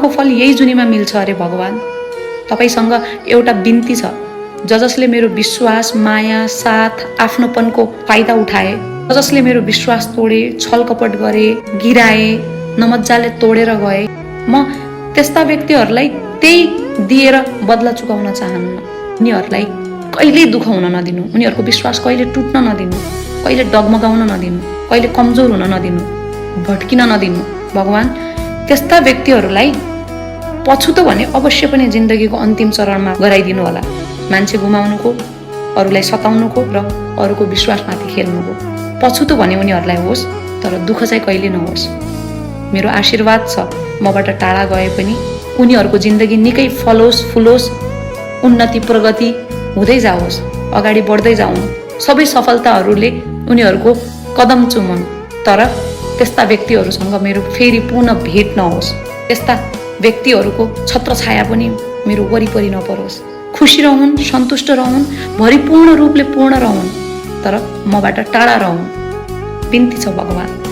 कर्मको फल यही जुनीमा मिल्छ अरे भगवान। तपाईसँग एउटा बिन्ती छ, जसले मेरो विश्वास, माया, साथ, आफ्नोपनको फाइदा उठाए, जसले मेरो विश्वास तोडे, छलकपट गरे, गिराए, नमज्जाले तोडेर गए, म त्यस्ता व्यक्तिहरूलाई त्यही दिएर बदला चुकाउन चाहन्न। उनीहरूलाई कहिले दुःख हुन नदिनु, उनीहरूको विश्वास कहिले टुट्न नदिनु, कहिले डगमगाउन नदिनु, कहिले कमजोर हुन नदिनु, भट्किन नदिनु। भगवान त्यस्ता व्यक्तिहरूलाई पछुतो भने अवश्य पनि जिन्दगीको अन्तिम चरणमा गराइदिनु होला। मान्छे गुमाउनुको, अरूलाई सताउनुको र अरूको विश्वासमाथि खेल्नुको। पछुतो भने उनीहरूलाई होस्, तर दुःख चाहिँ कहिले नहोस्। मेरो आशीर्वाद छ, मबाट टाढा गए पनि उनीहरूको जिन्दगी निकै फलोस्, फुलोस्, उन्नति प्रगति हुँदै जाओस्, अगाडि बढ्दै जाउन्, सबै सफलताहरूले उनीहरूको कदम चुमुन्। तर त्यस्ता व्यक्तिहरूसँग मेरो फेरि पुनः भेट नहोस्, त्यस्ता व्यक्तिहरूको छत्रछाया पनि मेरो वरिपरि नपरोस्। खुसी रहन्, सन्तुष्ट रहन्, भरिपूर्ण रूपले पूर्ण रहन्, तर मबाट टाढा रहन्। बिन्ती छ भगवान।